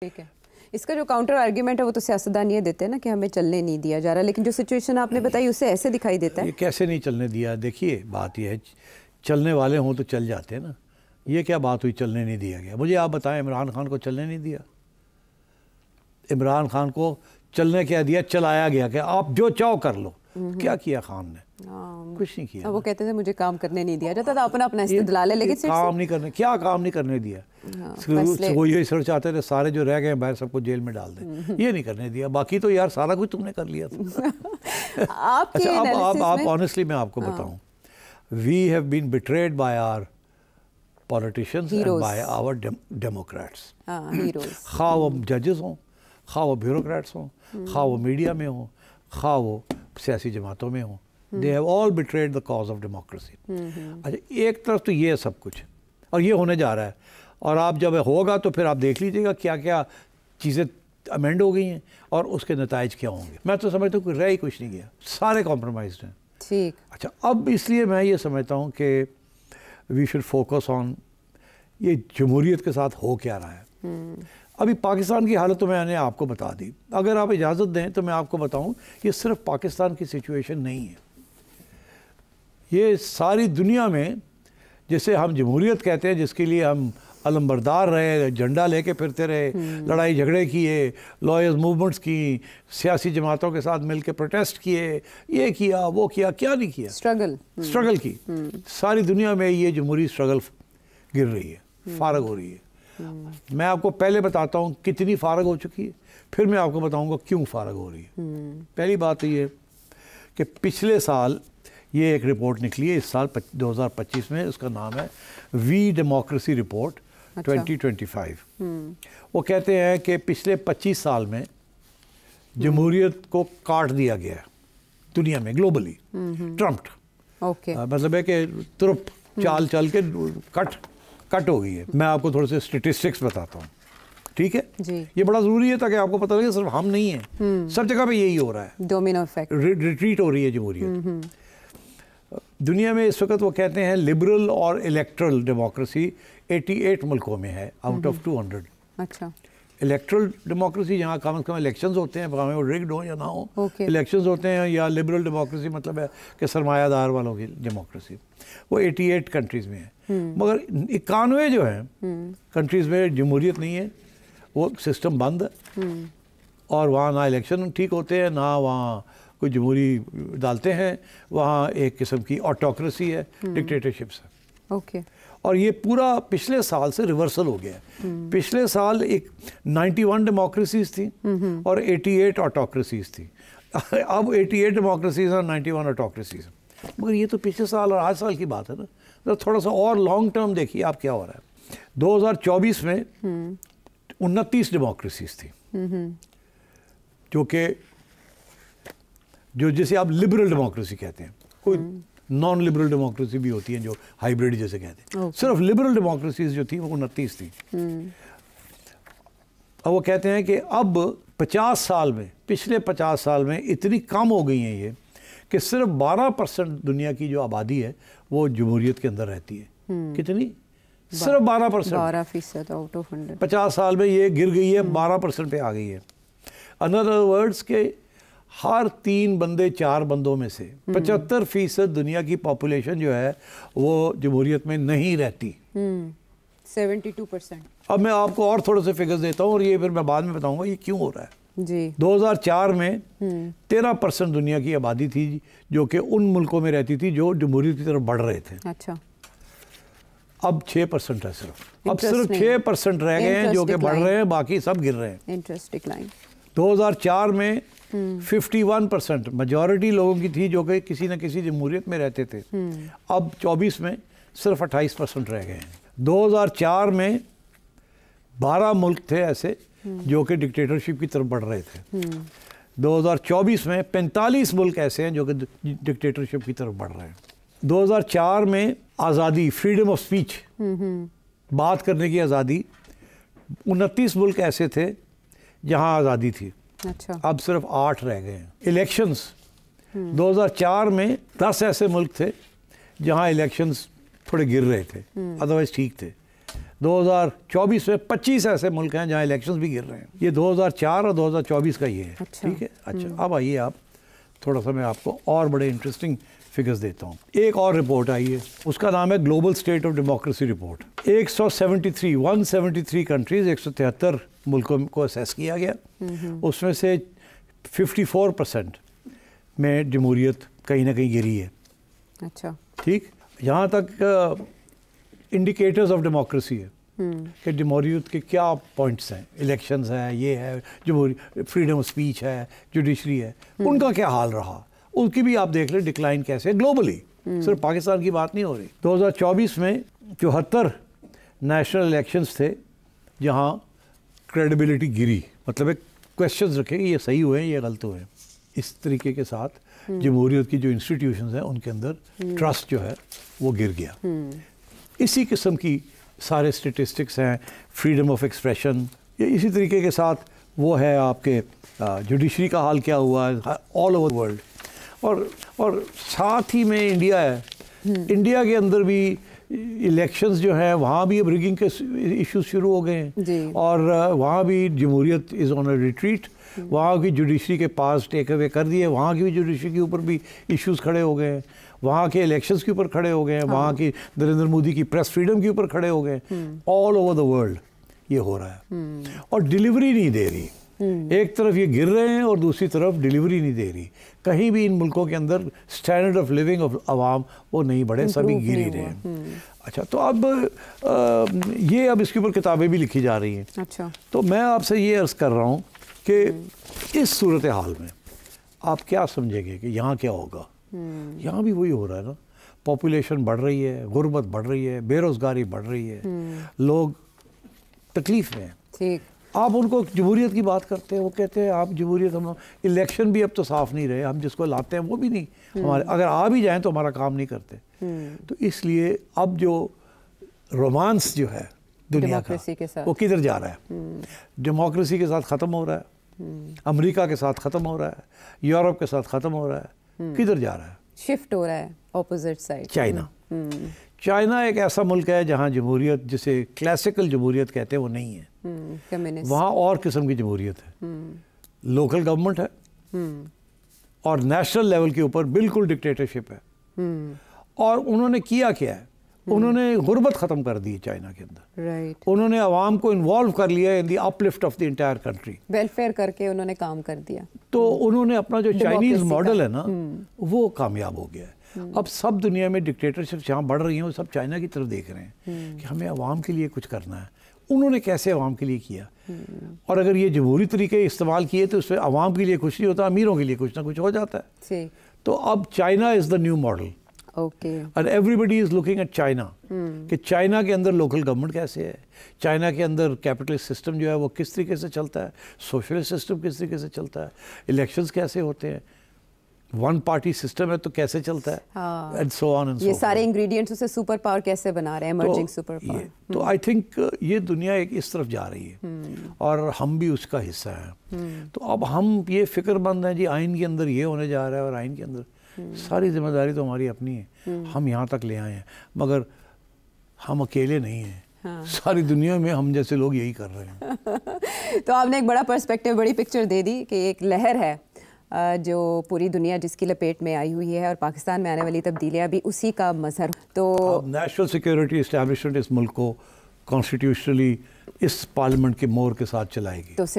ٹھیک ہے. اس کا جو کاؤنٹر آرگیومنٹ ہے وہ تو سیاستدان یہ دیتے ہیں نا کہ ہمیں چلنے نہیں دیا جا رہا، لیکن جو سچویشن آپ نے بتائی اس سے ایسے دکھائی دیتا ہے. یہ کیسے نہیں چلنے دیا؟ دیکھیے بات یہ ہے، چلنے والے ہوں تو چل جاتے ہیں نا. یہ کیا بات ہوئی چلنے نہیں دیا گیا؟ مجھے آپ بتائیں، عمران خان کو چلنے نہیں دیا؟ عمران خان کو چلنے کیا دیا؟ چلایا گیا کہ آپ جو چاہو کر لو. کیا کیا خان نے؟ کچھ نہیں کیا. وہ کہتے تھے مجھے کام کرنے نہیں دیا جاتا تھا، اپنا استدلال ہے، لیکن کام نہیں کرنے، کیا کام نہیں کرنے دیا؟ وہ یہی سر چاہتے تھے سارے جو رہ گئے باہر سب کو جیل میں ڈال دیں، یہ نہیں کرنے دیا. باقی تو یار سارا کچھ تم نے کر لیا تھا. اچھا آپ آنیسٹلی میں آپ کو بتاؤں، we have been betrayed by our politicians and by our democrats. خواہ وہ ججز ہوں، خواہ وہ بیوروکریٹس ہوں، خواہ وہ میڈیا میں ہوں، خواہ وہ سیاسی جماعتوں میں ہوں. They have all betrayed the cause of democracy. اچھا ایک طرف تو یہ ہے سب کچھ، اور یہ ہونے جا رہا ہے، اور آپ جب ہوگا تو پھر آپ دیکھ لیجئے گا کیا کیا چیزیں امینڈ ہو گئی ہیں اور اس کے نتائج کیا ہوں گے. میں تو سمجھتا ہوں کہ رہ ہی کچھ نہیں گیا، سارے کمپرومائزڈ ہیں. ٹھیک. اچھا اب اس لیے میں یہ سمجھتا ہوں کہ وی شوڈ فوکس آن یہ جمہوریت کے ساتھ ہو کیا رہا ہے. ابھی پاکستان کی حالت تو میں نے آپ کو بتا دی. اگر آپ اجازت دیں تو میں آپ کو بتاؤں یہ صرف پاکستان کی سچویشن نہیں ہے، یہ ساری دنیا میں جسے ہم جمہوریت کہتے ہیں، جس کے لیے ہم علم بردار رہے، جھنڈا لے کے پھرتے رہے، لڑائی جھگڑے کیے، لائرز موومنٹس کی، سیاسی جماعتوں کے ساتھ مل کے پروٹیسٹ کیے، یہ کیا وہ کیا، کیا نہیں کیا، اسٹرگل کی. ساری دنیا میں یہ جمہوری اسٹرگل گر رہی ہے، فارغ ہو رہی ہے. میں آپ کو پہلے بتاتا ہوں کتنی فارغ ہو چکی ہے، پھر میں آپ کو بتاؤں گا کیوں فارغ ہو رہی ہے. پہلی بات تو یہ کہ پچھلے سال یہ ایک رپورٹ نکلی ہے، اس سال 2025 میں، اس کا نام ہے وی ڈیموکریسی رپورٹ 2025. وہ کہتے ہیں کہ پچھلے 25 سال میں جمہوریت کو کاٹ دیا گیا ہے دنیا میں، گلوبلی ٹرمپڈ. مطلب ہے کہ ترپ چال چل کے کٹ ہو گئی ہے. میں آپ کو تھوڑے سے اسٹیٹسٹکس بتاتا ہوں، ٹھیک ہے؟ یہ بڑا ضروری ہے تاکہ آپ کو پتہ لگے صرف ہم نہیں ہیں، سب جگہ پہ یہی ہو رہا ہے، ڈومینو ایفیکٹ، ریٹریٹ ہو رہی ہے جمہوریت. دنیا میں اس وقت وہ کہتے ہیں لبرل اور الیکٹرل ڈیموکریسی 88 ملکوں میں ہے آؤٹ آف 200. اچھا. الیکٹرل ڈیموکریسی جہاں کم از کم الیکشنز ہوتے ہیں، وہ رگڈ ہوں یا نہ ہوں، الیکشنز ہوتے ہیں. یا لبرل ڈیموکریسی مطلب ہے کہ سرمایہ دار والوں کی ڈیموکریسی، وہ 88 کنٹریز میں ہے. مگر 91 جو ہیں کنٹریز میں جمہوریت نہیں ہے، وہ سسٹم بند ہے، اور وہاں نہ الیکشن ٹھیک ہوتے ہیں، نہ وہاں کوئی جمہوری ڈالتے ہیں. وہاں ایک قسم کی آٹوکریسی ہے، ڈکٹیٹرشپس ہے. اوکے. اور یہ پورا پچھلے سال سے ریورسل ہو گیا ہے. پچھلے سال ایک 91 ڈیموکریسیز تھیں اور 88 آٹوکریسیز تھیں. اب 88 ڈیموکریسیز اور 91 آٹوکریسیز. مگر یہ تو پچھلے سال اور آج سال کی بات ہے نا. تھوڑا سا اور لانگ ٹرم دیکھیے آپ کیا ہو رہا ہے. 2024 میں 29 ڈیموکریسیز تھیں، جو جسے آپ لبرل ڈیموکریسی کہتے ہیں. کوئی نان لبرل ڈیموکریسی بھی ہوتی ہیں جو ہائیبریڈ جیسے کہتے ہیں. صرف لبرل ڈیموکریسیز جو تھیں وہ 29 تھیں. اور وہ کہتے ہیں کہ اب 50 سال میں، پچھلے 50 سال میں اتنی کم ہو گئی ہیں یہ کہ صرف 12% دنیا کی جو آبادی ہے وہ جمہوریت کے اندر رہتی ہے. کتنی؟ صرف 12%. 50 سال میں یہ گر گئی ہے، 12% پہ آ گئی ہے. another words کہ ہر 3 بندے 4 بندوں میں سے 75% دنیا کی پاپولیشن جو ہے وہ جمہوریت میں نہیں رہتی. 72%. اب میں آپ کو اور تھوڑے سے فگرز دیتا ہوں، اور یہ پھر میں بعد میں بتاؤں گا یہ کیوں ہو رہا ہے. 2004 میں 13% دنیا کی آبادی تھی جو کہ ان ملکوں میں رہتی تھی جو جمہوریت کی طرف بڑھ رہے تھے. اچھا. اب 6% ہے صرف. اب صرف 6% رہ گئے ہیں جو کہ بڑھ رہے ہیں، باقی سب گر رہے ہیں. 2004 میں 51% میجورٹی لوگوں کی تھی جو کہ کسی نہ کسی جمہوریت میں رہتے تھے. اب 24 میں صرف 28% رہ گئے ہیں. 2004 میں 12 ملک تھے ایسے جو کہ ڈکٹیٹرشپ کی طرف بڑھ رہے تھے. 2024 میں 45 ملک ایسے ہیں جو کہ ڈکٹیٹرشپ کی طرف بڑھ رہے ہیں. 2004 میں آزادی، فریڈم آف اسپیچ، بات کرنے کی آزادی، 29 ملک ایسے تھے جہاں آزادی تھی. اب صرف 8 رہ گئے ہیں. الیکشنز 2004 میں 10 ایسے ملک تھے جہاں الیکشنز تھوڑے گر رہے تھے، ادروائز ٹھیک تھے. 2024 میں 25 ایسے ملک ہیں جہاں الیکشنز بھی گر رہے ہیں. یہ 2004 اور 2024 کا یہ ہے. ٹھیک ہے. اچھا اب آئیے آپ تھوڑا سا میں آپ کو اور بڑے انٹرسٹنگ فگرز دیتا ہوں. ایک اور رپورٹ آئی ہے, اس کا نام ہے global state of democracy report. 173 countries, 173 ملکوں کو اسیس کیا گیا. اس میں سے 54% میں جمہوریت کہیں نہ کہیں گری ہے. اچھا ٹھیک. یہاں تک انڈیکیٹرز آف ڈیموکریسی ہے کہ جمہوریت کے کیا پوائنٹس ہیں. الیکشنز ہیں, یہ ہے فریڈم آف اسپیچ ہے, جوڈیشری ہے, ان کا کیا حال رہا, ان کی بھی آپ دیکھ لیں ڈکلائن کیسے گلوبلی, صرف پاکستان کی بات نہیں ہو رہی. 2024 میں 74 نیشنل الیکشنز تھے جہاں کریڈیبلٹی گری, مطلب ایک کویشچنز رکھے کہ یہ صحیح ہوئے ہیں یہ غلط ہوئے ہیں. اس طریقے کے ساتھ جمہوریت کی جو انسٹیٹیوشنز ہیں ان کے اندر ٹرسٹ جو ہے وہ گر گیا. اسی قسم کی سارے اسٹیٹسٹکس ہیں. فریڈم آف ایکسپریشن, اسی طریقے کے ساتھ وہ ہے آپ کے جوڈیشری کا حال کیا ہوا ہے آل اوور ورلڈ. اور ساتھ ہی میں انڈیا ہے. انڈیا کے اندر بھی الیکشنز جو ہیں وہاں بھی اب ریگنگ کے ایشوز شروع ہو گئے ہیں, اور وہاں بھی جمہوریت از آن اے ریٹریٹ. وہاں کی جوڈیشری کے پاس ٹیک اوے کر دیے, وہاں کی بھی جوڈیشری کے اوپر بھی ایشوز کھڑے ہو گئے ہیں, وہاں کے الیکشنز کے اوپر کھڑے ہو گئے ہیں, وہاں کی نریندر مودی کی پریس فریڈم کے اوپر کھڑے ہو گئے ہیں. آل اوور دا ورلڈ یہ ہو رہا ہے, اور ڈیلیوری نہیں دے رہی. ایک طرف یہ گر رہے ہیں اور دوسری طرف ڈیلیوری نہیں دے رہی. کہیں بھی ان ملکوں کے اندر اسٹینڈرڈ آف لیونگ آف عوام وہ نہیں بڑھے, سبھی گر ہی رہے ہیں. اچھا تو اب یہ اب اس کے اوپر کتابیں بھی لکھی جا رہی ہیں. اچھا تو میں آپ سے یہ عرض کر رہا ہوں کہ اس صورتحال میں آپ کیا سمجھیں گے کہ یہاں کیا ہوگا. یہاں بھی وہی ہو رہا ہے نا, پاپولیشن بڑھ رہی ہے, غربت بڑھ رہی ہے, بے روزگاری بڑھ رہی ہے, لوگ تکلیف میں ہیں. آپ ان کو جمہوریت کی بات کرتے ہیں, وہ کہتے ہیں آپ جمہوریت, ہم الیکشن بھی اب تو صاف نہیں رہے, ہم جس کو لاتے ہیں وہ بھی نہیں ہمارے, اگر آ بھی جائیں تو ہمارا کام نہیں کرتے. تو اس لیے اب جو رومانس جو ہے دنیا کا وہ کدھر جا رہا ہے. ڈیموکریسی کے ساتھ ختم ہو رہا ہے, امریکہ کے ساتھ ختم ہو رہا ہے, یورپ کے ساتھ ختم ہو رہا ہے. کدھر جا رہا ہے, شفٹ ہو رہا ہے اپوزٹ سائڈ. چائنا ایک ایسا ملک ہے جہاں جمہوریت جسے کلاسیکل جمہوریت کہتے ہیں وہ نہیں ہے. وہاں اور قسم کی جمہوریت ہے, لوکل گورنمنٹ ہے اور نیشنل لیول کے اوپر بالکل ڈکٹیٹرشپ ہے. اور انہوں نے کیا ہے, انہوں نے غربت ختم کر دی چائنا کے اندر. انہوں نے عوام کو انوالو کر لیا in the uplift of the entire country, welfare کر کے انہوں نے کام کر دیا. تو انہوں نے اپنا جو چائنیز ماڈل ہے نا وہ کامیاب ہو گیا ہے. اب سب دنیا میں ڈکٹیٹرشپ جہاں بڑھ رہی ہیں وہ سب چائنا کی طرف دیکھ رہے ہیں کہ ہمیں عوام کے لیے کچھ کرنا ہے. انہوں نے کیسے عوام کے لیے کیا, اور اگر یہ جمہوری طریقے استعمال کیے تو اس میں عوام کے لیے کچھ نہیں ہوتا, امیروں کے لیے کچھ نہ کچھ ہو جاتا ہے. تو اب China is the new model, اور everybody is looking at China کہ چائنا کے اندر لوکل گورنمنٹ کیسے ہے, چائنا کے اندر کیپٹلسٹ سسٹم جو ہے وہ کس طریقے سے چلتا ہے, سوشلسٹ سسٹم کس طریقے سے چلتا ہے, الیکشنز کیسے ہوتے ہیں, ون پارٹی سسٹم ہے تو کیسے چلتا ہے, and so on and so. یہ سارے انگریڈینٹس اسے سپر پاور کیسے بنا رہے ہیں, ایمرجنگ سپر پاور. تو آئی تھنک یہ دنیا ایک اس طرف جا رہی ہے اور ہم بھی اس کا حصہ ہیں. تو اب ہم یہ فکر مند ہیں جی آئین کے اندر یہ ہونے جا رہا ہے, اور آئین کے اندر ساری ذمہ داری تو ہماری اپنی ہے, ہم یہاں تک لے آئے ہیں, مگر ہم اکیلے نہیں ہیں, ساری دنیا میں ہم جیسے لوگ یہی کر رہے ہیں. تو آپ نے ایک بڑا پرسپیکٹیو, بڑی پکچر دے دی کہ ایک لہر ہے جو پوری دنیا جس کی لپیٹ میں آئی ہوئی ہے, اور پاکستان میں آنے والی تبدیلیاں بھی اسی کا مظہر. تو نیشنل سیکیورٹی اسٹیبلشمنٹ اس ملک کو کانسٹیٹیوشنلی اس پارلیمنٹ کے مور کے ساتھ چلائے گی.